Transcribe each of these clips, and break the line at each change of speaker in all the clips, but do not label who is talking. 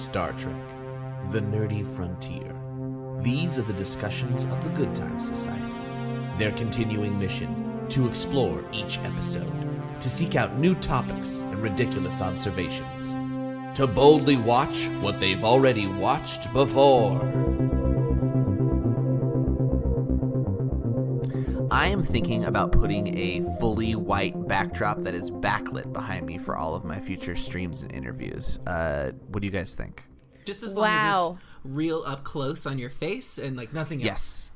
Star Trek, The Nerdy Frontier. These are the discussions of the Good Times Society. Their continuing mission, to explore each episode, to seek out new topics and ridiculous observations, to boldly watch what they've already watched before. I am thinking about putting a fully white backdrop that is backlit behind me for all of my future streams and interviews. What do you guys think?
Just as long as it's real up close on your face and like nothing else.
Yes.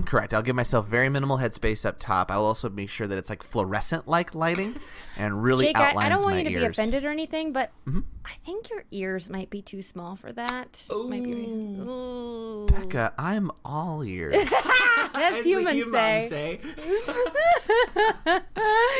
Correct. I'll give myself very minimal headspace up top. I'll also make sure that it's like fluorescent-like lighting and really
Jake,
outlines my ears.
I don't want you to be offended or anything, but I think your ears might be too small for that.
Ooh.
Becca, I'm all ears.
As humans say.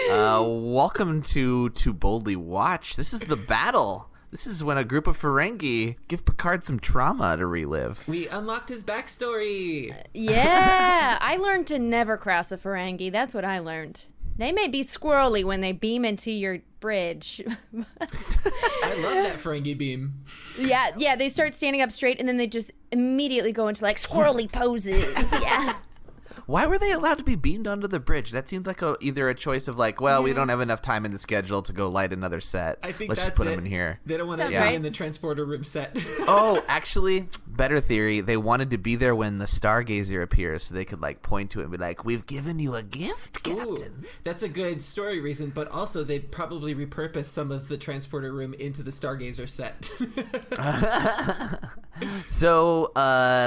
Welcome to Boldly Watch. This is the battle. This is when a group of Ferengi give Picard some trauma to relive.
We unlocked his backstory.
Yeah, I learned to never cross a Ferengi. That's what I learned. They may be squirrely when they beam into your bridge.
I love that Ferengi beam.
Yeah, they start standing up straight and then they just immediately go into like squirrely poses. Yeah.
Why were they allowed to be beamed onto the bridge? That seemed like either a choice of like, well, we don't have enough time in the schedule to go light another set.
I think
Let's
that's
just put
it.
them in here.
They don't want to be in the transporter room set.
Oh, actually, better theory. They wanted to be there when the Stargazer appears so they could like point to it and be like, we've given you a gift, Captain.
Ooh, that's a good story reason, but also they probably repurposed some of the transporter room into the Stargazer set.
So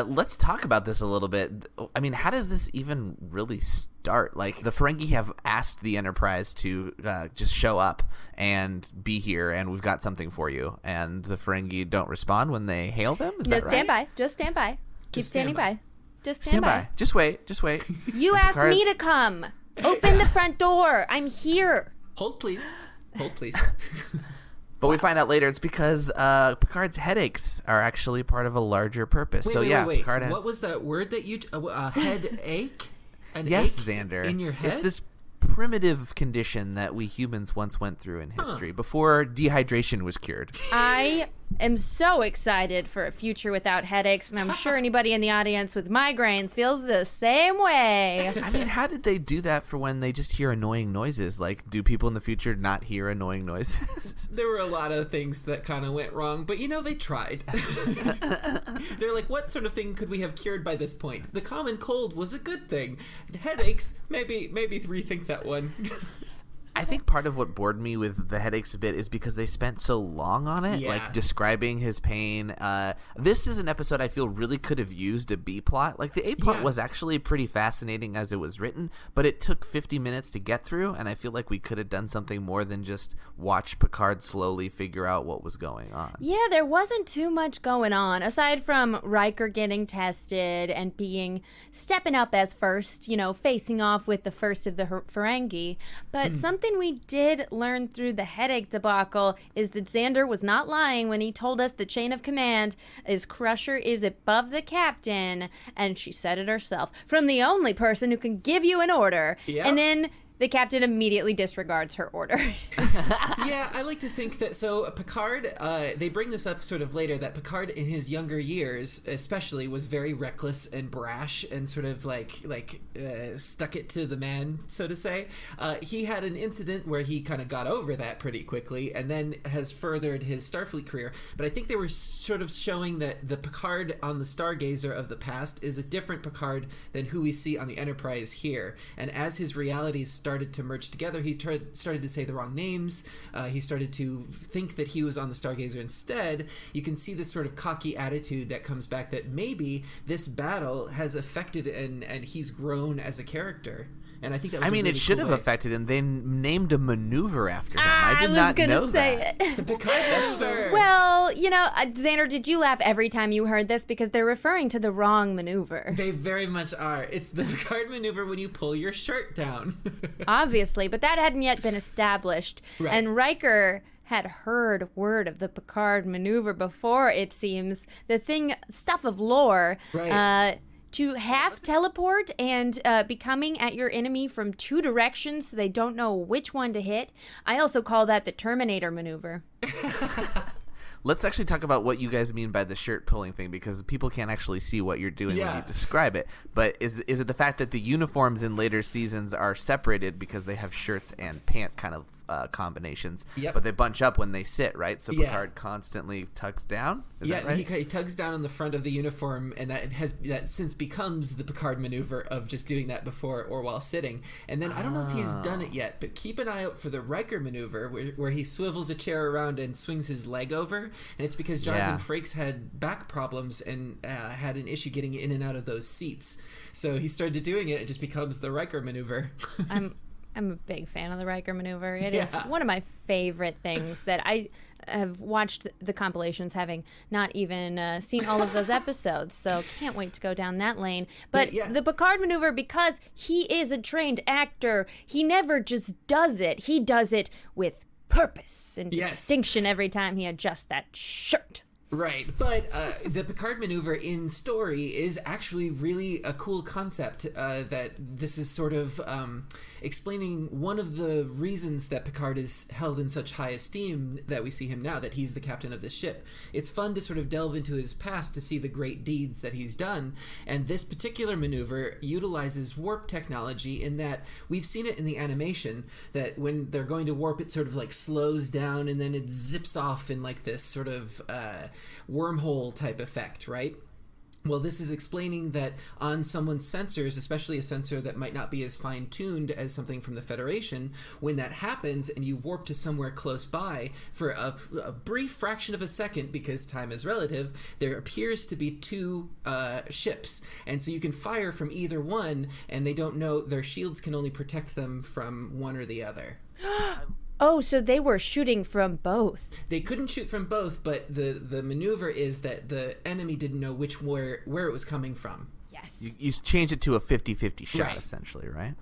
let's talk about this a little bit. I mean, how does this even really start? Like, the Ferengi have asked the Enterprise to just show up and be here, and we've got something for you. And the Ferengi don't respond when they hail them? Is that right?
Just stand by. Keep standing by. Just
Stand by. Just wait.
You asked me to come. Open the front door. I'm here.
Hold, please.
But we find out later it's because Picard's headaches are actually part of a larger purpose.
Wait.
Picard has...
What was that word that you... headache?
Yes,
ache
Xander.
In your head?
It's this primitive condition that we humans once went through in history before dehydration was cured.
I am so excited for a future without headaches, and I'm sure anybody in the audience with migraines feels the same way.
I mean, how did they do that for when they just hear annoying noises? Like, do people in the future not hear annoying noises?
There were a lot of things that kind of went wrong, but they tried. They're like, what sort of thing could we have cured by this point? The common cold was a good thing. The headaches, maybe rethink that one.
I think part of what bored me with the headaches a bit is because they spent so long on it, like describing his pain. This is an episode I feel really could have used a B plot. Like, the A plot was actually pretty fascinating as it was written, but it took 50 minutes to get through, and I feel like we could have done something more than just watch Picard slowly figure out what was going on.
Yeah, there wasn't too much going on, aside from Riker getting tested and stepping up as first, facing off with the first of the Ferengi. But something we did learn through the headache debacle is that Xander was not lying when he told us the chain of command is Crusher is above the captain, and she said it herself, from the only person who can give you an order. Yep. And then the captain immediately disregards her order.
Yeah, I like to think that, so Picard, they bring this up sort of later, that Picard in his younger years especially was very reckless and brash and sort of like stuck it to the man, so to say. He had an incident where he kind of got over that pretty quickly and then has furthered his Starfleet career. But I think they were sort of showing that the Picard on the Stargazer of the past is a different Picard than who we see on the Enterprise here. And as his realities started to merge together, he started to say the wrong names. He started to think that he was on the Stargazer instead. You can see this sort of cocky attitude that comes back, that maybe this battle has affected and he's grown as a character. And I think that was
it should have affected him. They named a maneuver after him. I did not know that.
The Picard Maneuver.
Well, Xander, did you laugh every time you heard this? Because they're referring to the wrong maneuver.
They very much are. It's the Picard Maneuver when you pull your shirt down.
Obviously, but that hadn't yet been established. Right. And Riker had heard word of the Picard Maneuver before, it seems. Stuff of lore. Right. To half teleport and be coming at your enemy from two directions so they don't know which one to hit. I also call that the Terminator maneuver.
let's actually talk about what you guys mean by the shirt pulling thing, because people can't actually see what you're doing when you describe it. But is it the fact that the uniforms in later seasons are separated because they have shirts and pant kind of combinations, but they bunch up when they sit, right? So Picard constantly tugs down. Is that right?
He tugs down on the front of the uniform, and that since becomes the Picard maneuver of just doing that before or while sitting. And then I don't know if he's done it yet, but keep an eye out for the Riker maneuver, where he swivels a chair around and swings his leg over, and it's because Jonathan Frakes had back problems and had an issue getting in and out of those seats. So he started doing it. It just becomes the Riker maneuver.
I'm a big fan of the Riker maneuver. It is one of my favorite things that I have watched the compilations, having not even seen all of those episodes. So can't wait to go down that lane. But the Picard maneuver, because he is a trained actor, he never just does it. He does it with purpose and distinction every time he adjusts that shirt.
Right, but the Picard maneuver in story is actually really a cool concept, that this is sort of explaining one of the reasons that Picard is held in such high esteem that we see him now, that he's the captain of the ship. It's fun to sort of delve into his past to see the great deeds that he's done, and this particular maneuver utilizes warp technology in that we've seen it in the animation, that when they're going to warp, it sort of like slows down and then it zips off in like this sort of wormhole type effect, right? Well, this is explaining that on someone's sensors, especially a sensor that might not be as fine-tuned as something from the Federation, when that happens and you warp to somewhere close by for a brief fraction of a second, because time is relative, there appears to be two ships. And so you can fire from either one, and they don't know, their shields can only protect them from one or the other.
Oh, so they were shooting from both.
They couldn't shoot from both, but the maneuver is that the enemy didn't know where it was coming from.
Yes.
You changed it to a 50-50 shot, essentially, right?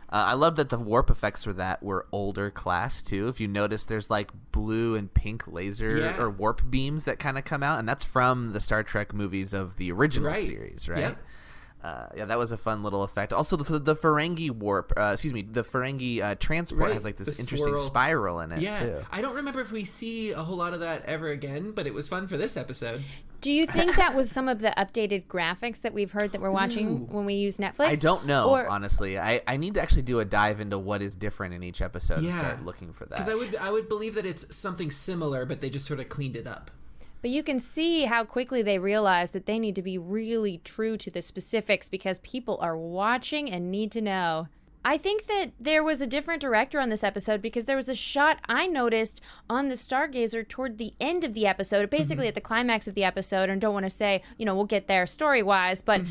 I love that the warp effects for that were older class, too. If you notice, there's like blue and pink laser or warp beams that kind of come out, and that's from the Star Trek movies of the original series, right? Yep. That was a fun little effect. Also, the Ferengi the Ferengi transport has like this interesting spiral in it, too.
I don't remember if we see a whole lot of that ever again, but it was fun for this episode.
Do you think that was some of the updated graphics that we've heard that we're watching when we use Netflix?
I don't know, honestly. I need to actually do a dive into what is different in each episode and start looking for that.
Because I would believe that it's something similar, but they just sort of cleaned it up.
But you can see how quickly they realize that they need to be really true to the specifics because people are watching and need to know. I think that there was a different director on this episode because there was a shot I noticed on the Stargazer toward the end of the episode, basically at the climax of the episode, and don't want to say, we'll get there story-wise, but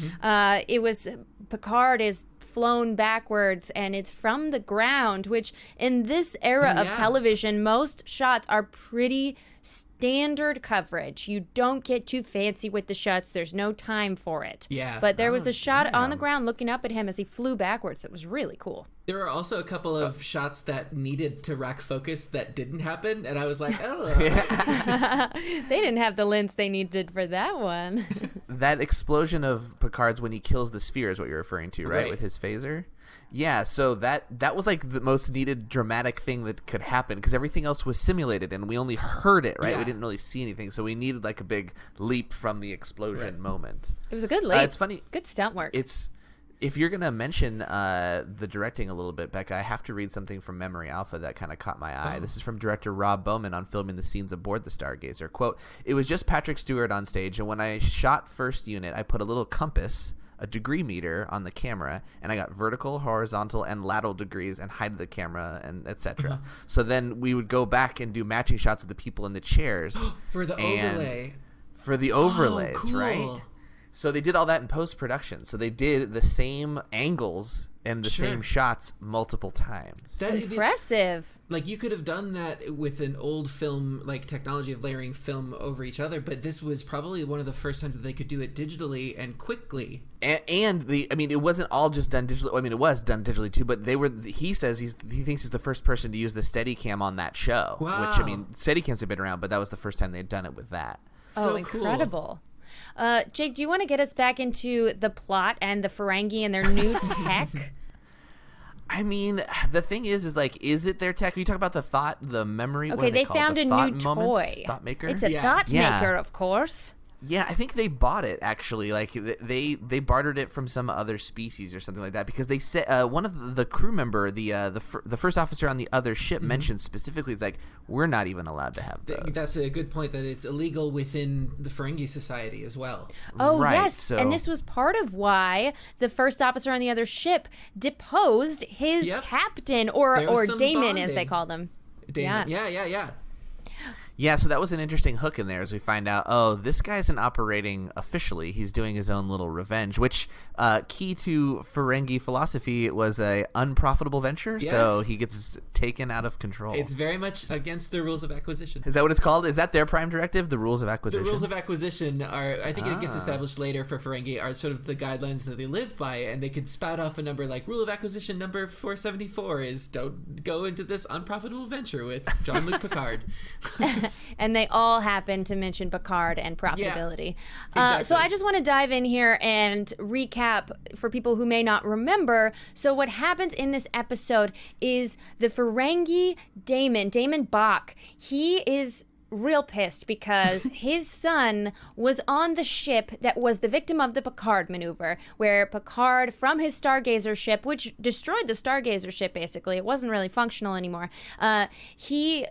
it was Picard is flown backwards and it's from the ground, which in this era of television, most shots are pretty standard coverage. You don't get too fancy with the shots. There's no time for it.
Yeah.
But there was a shot on the ground looking up at him as he flew backwards that was really cool.
There were also a couple of shots that needed to rack focus that didn't happen, and I was like, oh.
They didn't have the lens they needed for that one.
That explosion of Picard's when he kills the sphere is what you're referring to, right? With his phaser? Yeah, so that was like the most needed dramatic thing that could happen because everything else was simulated and we only heard it, right? We didn't really see anything, so we needed like a big leap from the explosion moment.
It was a good leap.
It's funny.
Good stunt work.
If you're going to mention the directing a little bit, Becca, I have to read something from Memory Alpha that kind of caught my eye. This is from director Rob Bowman on filming the scenes aboard the Stargazer. Quote, "It was just Patrick Stewart on stage, and when I shot first unit, I put a little compass, a degree meter on the camera, and I got vertical, horizontal, and lateral degrees and height of the camera, and etc. So then we would go back and do matching shots of the people in the chairs.
For the overlay.
For the overlays,
cool.
right? So they did all that in post-production. So they did the same angles and the same shots multiple times.
That's impressive.
Like, you could have done that with an old film, like technology of layering film over each other, but this was probably one of the first times that they could do it digitally and quickly.
And it wasn't all just done digitally. I mean, it was done digitally too, but he says he thinks he's the first person to use the Steadicam on that show.
Wow.
Which, I mean, Steadicams have been around, but that was the first time they'd done it with that.
So incredible. Cool. Jake, do you want to get us back into the plot and the Ferengi and their new tech?
I mean, the thing is like, is it their tech? You talk about the memory.
Okay, they found a new toy.
Thought maker.
It's a thought maker, of course.
Yeah, I think they bought it actually. Like they bartered it from some other species or something like that because they said one of the crew member, the first officer on the other ship mentioned specifically, it's like we're not even allowed to have those.
That's a good point. That it's illegal within the Ferengi society as well.
Oh
right,
yes, and this was part of why the first officer on the other ship deposed his captain or Damon bonding. As they called him.
Damon. Yeah.
Yeah, so that was an interesting hook in there as we find out, oh, this guy isn't operating officially. He's doing his own little revenge, which key to Ferengi philosophy was a unprofitable venture, so he gets taken out of control.
It's very much against the rules of acquisition.
Is that what it's called? Is that their prime directive, the rules of acquisition?
The rules of acquisition are, I think it gets established later for Ferengi, are sort of the guidelines that they live by, and they could spout off a number like, rule of acquisition number 474 is don't go into this unprofitable venture with Jean-Luc Picard.
And they all happen to mention Picard and profitability.
Yeah, exactly.
So I just want to dive in here and recap for people who may not remember. So what happens in this episode is the Ferengi Damon Bach, he is real pissed because his son was on the ship that was the victim of the Picard maneuver, where Picard, from his Stargazer ship, which destroyed the Stargazer ship, basically, it wasn't really functional anymore, he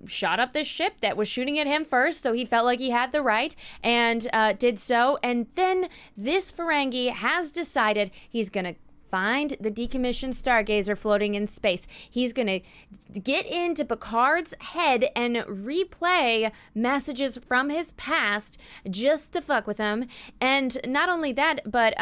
shot up this ship that was shooting at him first, so he felt like he had the right, and did so, and then this Ferengi has decided he's gonna find the decommissioned Stargazer floating in space. He's going to get into Picard's head and replay messages from his past just to fuck with him. And not only that, but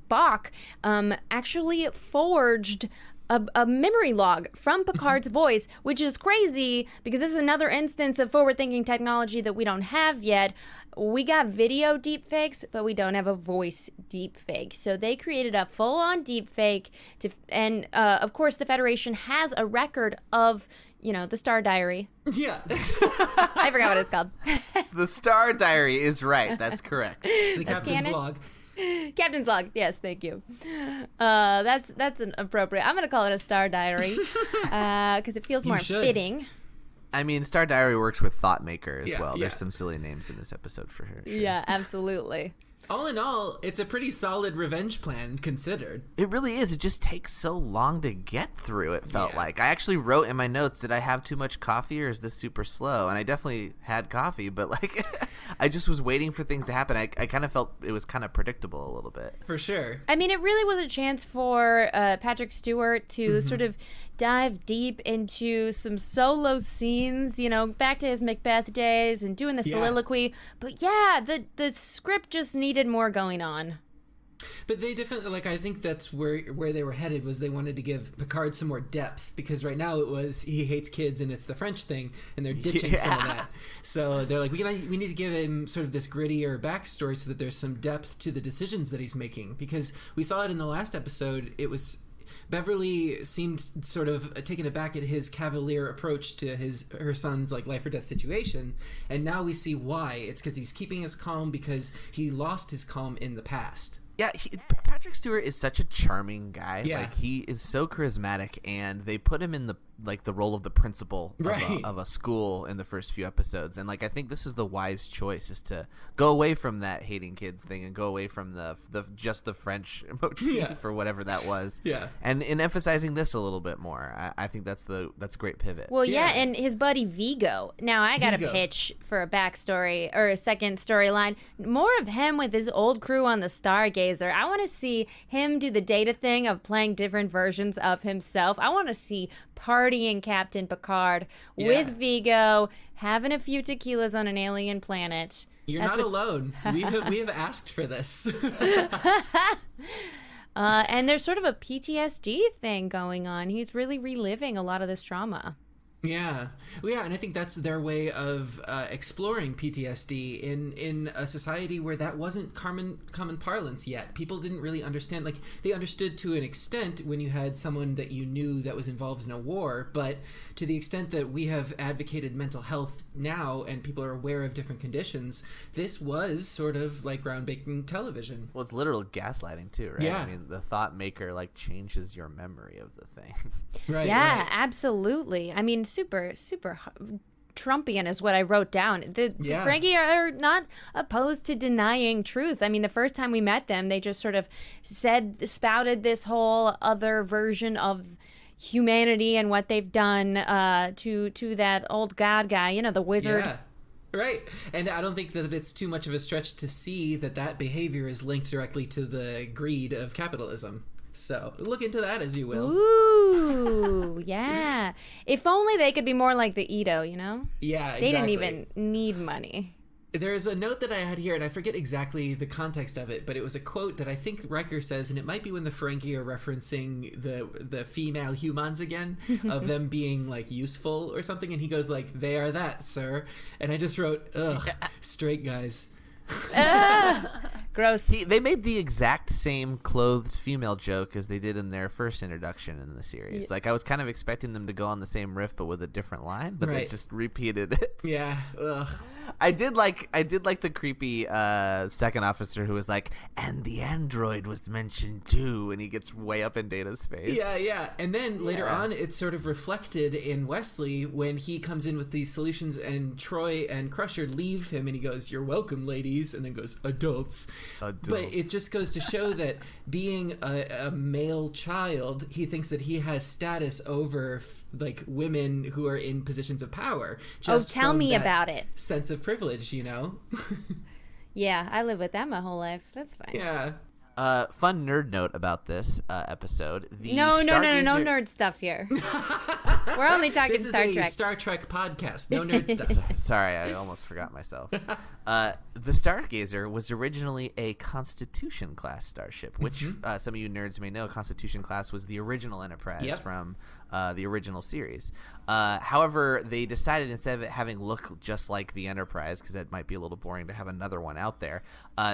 Bach actually forged a memory log from Picard's voice, which is crazy because this is another instance of forward-thinking technology that we don't have yet. We got video deepfakes, but we don't have a voice deepfake. So they created a full-on deepfake, and of course the Federation has a record of, the Star Diary.
Yeah.
I forgot what it's called.
The Star Diary is right. That's correct.
The Captain's log.
Captain's log. Yes, thank you. That's an appropriate. I'm gonna call it a Star Diary because it feels more fitting.
I mean, Star Diary works with Thought Maker as well. There's some silly names in this episode for her. Sure.
Yeah, absolutely.
All in all, it's a pretty solid revenge plan considered.
It really is. It just takes so long to get through, it felt like. I actually wrote in my notes, did I have too much coffee or is this super slow? And I definitely had coffee, but I just was waiting for things to happen. I kind of felt it was kind of predictable a little bit.
For sure.
I mean, it really was a chance for Patrick Stewart to sort of dive deep into some solo scenes, back to his Macbeth days and doing the soliloquy. But the script just needed more going on.
But they definitely, I think that's where they were headed, was they wanted to give Picard some more depth, because right now it was he hates kids and it's the French thing, and they're ditching some of that. So they're like, we need to give him sort of this grittier backstory so that there's some depth to the decisions that he's making, because we saw it in the last episode. It was Beverly seemed sort of taken aback at his cavalier approach to her son's life or death situation, and now we see why. It's because he's keeping his calm because he lost his calm in the past.
Yeah, Patrick Stewart is such a charming guy.
Yeah.
He is so charismatic, and they put him in the role of the principal of a school in the first few episodes. And I think this is the wise choice, is to go away from that hating kids thing and go away from the just the French motif or whatever that was. Yeah. And in emphasizing this a little bit more, I think that's a great pivot.
Well, and his buddy Vigo. Now I got a pitch for a backstory or a second storyline. More of him with his old crew on the Stargazer. I want to see him do the Data thing of playing different versions of himself. I want to see partying Captain Picard with Vigo, having a few tequilas on an alien planet.
You're not alone. We have asked for this.
And there's sort of a PTSD thing going on. He's really reliving a lot of this trauma.
Yeah. Well, yeah, and I think that's their way of exploring PTSD in a society where that wasn't common parlance yet. People didn't really understand. Like, they understood to an extent when you had someone that you knew that was involved in a war, but to the extent that we have advocated mental health now and people are aware of different conditions, this was sort of like groundbreaking television.
Well, it's literal gaslighting too, right?
Yeah.
I mean, the thought maker like changes your memory of the thing.
Right.
Yeah,
right.
absolutely. I mean, super Trumpian is what I wrote down. The Ferengi are not opposed to denying truth. I mean, the first time we met them, they just sort of spouted this whole other version of humanity and what they've done to that old god guy, the wizard.
Yeah. Right. And I don't think that it's too much of a stretch to see that behavior is linked directly to the greed of capitalism. So look into that as you will.
Ooh, yeah. If only they could be more like the Edo, Yeah,
exactly.
They didn't even need money.
There's a note that I had here, and I forget exactly the context of it, but it was a quote that I think Riker says, and it might be when the Ferengi are referencing the female humans again, of them being, like, useful or something, and he goes, like, "They are that, sir." And I just wrote, ugh, straight guys.
Gross.
They made the exact same clothed female joke as they did in their first introduction in the series.
Yeah.
Like, I was kind of expecting them to go on the same riff but with a different line, but they just repeated it.
Yeah. Ugh.
I did like the creepy second officer who was like, "And the android was mentioned too," and he gets way up in Data's face.
Yeah. And then later on, it's sort of reflected in Wesley when he comes in with these solutions, and Troy and Crusher leave him, and he goes, "You're welcome, ladies," and then goes, "Adults." But it just goes to show that being a male child, he thinks that he has status over like women who are in positions of power. Just
tell
from
me
that
about it.
sense of privilege,
Yeah, I live with that my whole life. That's fine.
Yeah.
Fun nerd note about this episode.
No nerd stuff here. We're only talking
This
Star
is
Trek.
a Star Trek podcast. No nerd stuff.
Sorry, I almost forgot myself. The Stargazer was originally a Constitution Class starship, which some of you nerds may know. Constitution Class was the original Enterprise from the original series. However, they decided instead of it having look just like the Enterprise, because that might be a little boring to have another one out there,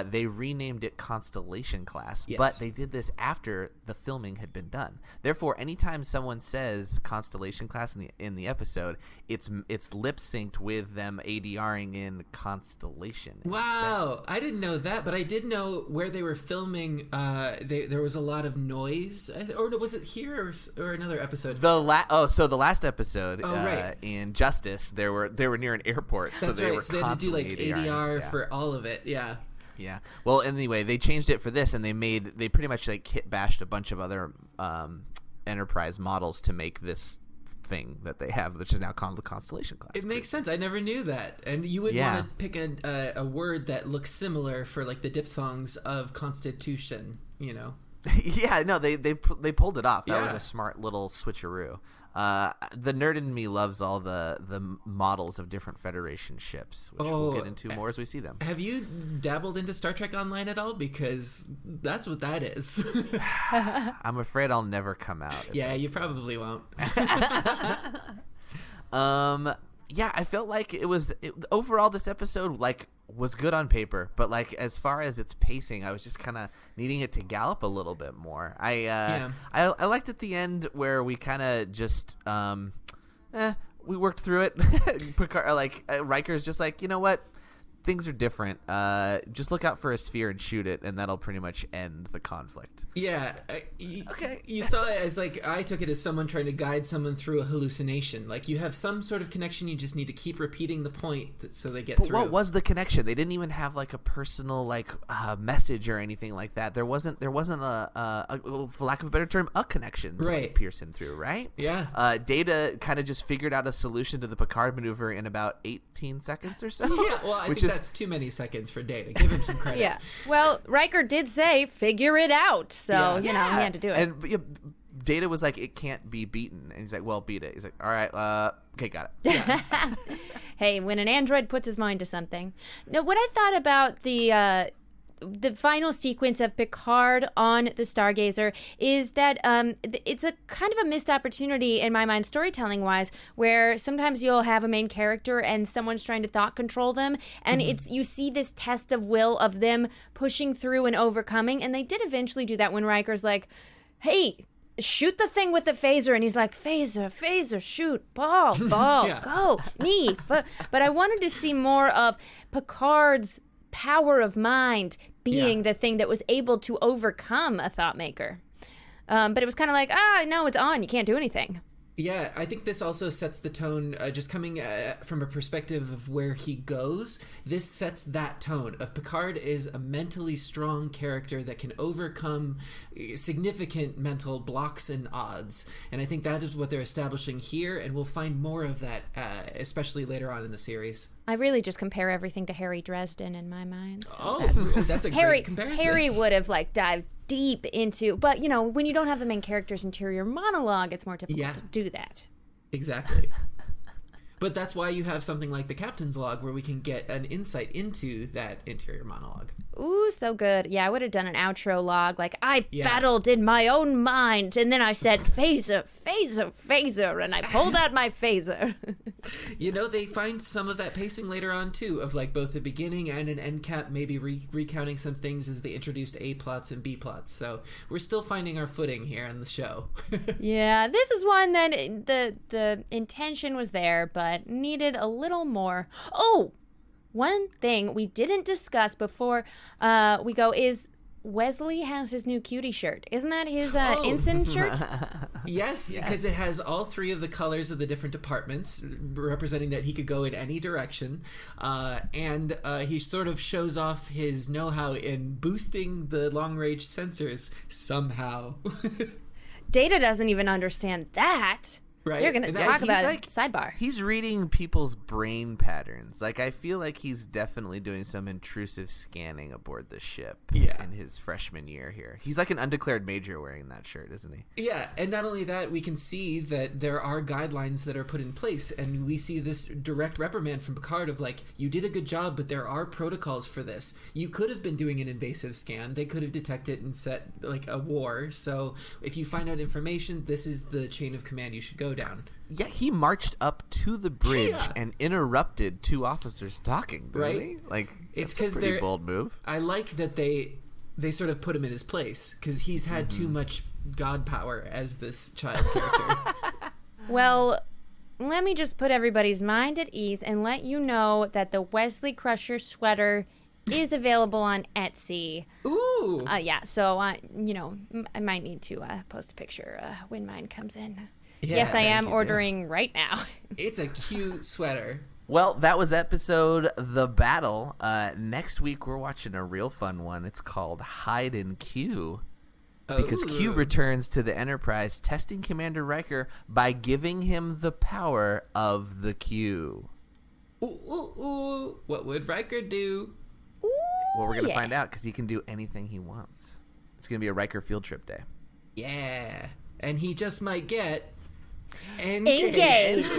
they renamed it Constellation Class.
Yes.
But they did this after the filming had been done. Therefore, anytime someone says Constellation Class in the episode, it's lip synced with them ADRing in Constellation.
Wow, I didn't know that, but I did know where they were filming. There was a lot of noise, or was it here or another episode?
The last episode
right.
in Justice, they were near an airport.
That's
so they
right.
were
So they had to do like
constantly
ADR for all of it. Yeah.
Yeah. Well, anyway, they changed it for this, and they pretty much like bashed a bunch of other Enterprise models to make this thing that they have, which is now called the Constellation Class.
It makes sense. I never knew that. And you would want to pick a word that looks similar for like the diphthongs of Constitution,
Yeah, no, they pulled it off. That was a smart little switcheroo. The nerd in me loves all the models of different Federation ships, which we'll get into more as we see them.
Have you dabbled into Star Trek Online at all? Because that's what that is.
I'm afraid I'll never come out.
Yeah, you probably won't.
Yeah, I felt like overall this episode was good on paper, but like as far as its pacing, I was just kind of needing it to gallop a little bit more. I liked at the end where we kind of just we worked through it. Picard, Riker's just like, you know what? Things are different. Just look out for a sphere and shoot it, and that'll pretty much end the conflict.
Yeah.
Okay.
You saw it as I took it as someone trying to guide someone through a hallucination. Like you have some sort of connection, you just need to keep repeating the point so they get through.
What was the connection? They didn't even have like a personal message or anything like that. There wasn't a for lack of a better term, a connection to pierce him through, right?
Yeah.
Data kind of just figured out a solution to the Picard maneuver in about 18 seconds or so.
Yeah, well, I think that's too many seconds for Data. Give him some credit.
Yeah. Well, Riker did say, figure it out. So, he had to do it.
And Data was like, it can't be beaten. And he's like, well, beat it. He's like, all right, okay, got it. Yeah.
Hey, when an android puts his mind to something. Now, what I thought about the the final sequence of Picard on the Stargazer is that it's a kind of a missed opportunity in my mind, storytelling wise, where sometimes you'll have a main character and someone's trying to thought control them, and you see this test of will of them pushing through and overcoming, and they did eventually do that when Riker's like, hey, shoot the thing with the phaser, and he's like, phaser, shoot, ball, go, knee. But I wanted to see more of Picard's power of mind being the thing that was able to overcome a thought maker. But it was kind of like, no, it's on, you can't do anything.
Yeah, I think this also sets the tone, just coming from a perspective of where he goes. This sets that tone of Picard is a mentally strong character that can overcome significant mental blocks and odds. And I think that is what they're establishing here, and we'll find more of that, especially later on in the series.
I really just compare everything to Harry Dresden in my mind. So
that's a great comparison.
Harry would have dived deep into, but when you don't have the main character's interior monologue, it's more difficult to do that.
Exactly. But that's why you have something like the Captain's Log, where we can get an insight into that interior monologue.
Ooh, so good. Yeah, I would have done an outro log, I battled in my own mind, and then I said, phaser, and I pulled out my phaser.
They find some of that pacing later on, too, of both the beginning and an end cap, maybe recounting some things as they introduced A plots and B plots. So we're still finding our footing here on the show.
Yeah, this is one that the intention was there, but needed a little more. Oh, one thing we didn't discuss before we go is Wesley has his new cutie shirt. Isn't that his ensign shirt?
Yes, because it has all three of the colors of the different departments, representing that he could go in any direction. And he sort of shows off his know-how in boosting the long-range sensors somehow.
Data doesn't even understand that.
Right.
You're going to talk about it. Sidebar.
He's reading people's brain patterns. I feel like he's definitely doing some intrusive scanning aboard the ship in his freshman year here. He's like an undeclared major wearing that shirt, isn't he?
Yeah, and not only that, we can see that there are guidelines that are put in place, and we see this direct reprimand from Picard of you did a good job, but there are protocols for this. You could have been doing an invasive scan. They could have detected and set a war. So if you find out information, this is the chain of command you should go down.
Yeah, he marched up to the bridge and interrupted two officers talking,
right?
He?
It's because they're bold move. I like that they sort of put him in his place because he's had too much god power as this child character.
Well, let me just put everybody's mind at ease and let you know that the Wesley Crusher sweater is available on Etsy.
Ooh.
So I might need to post a picture when mine comes in.
Yeah,
yes, I am ordering right now.
It's a cute sweater.
Well, that was episode The Battle. Next week, we're watching a real fun one. It's called Hide and Q. Because Q returns to the Enterprise, testing Commander Riker by giving him the power of the Q.
Ooh. What would Riker do?
Ooh,
well, we're going to find out because he can do anything he wants. It's going to be a Riker field trip day.
Yeah. And he just might get...
Engaged.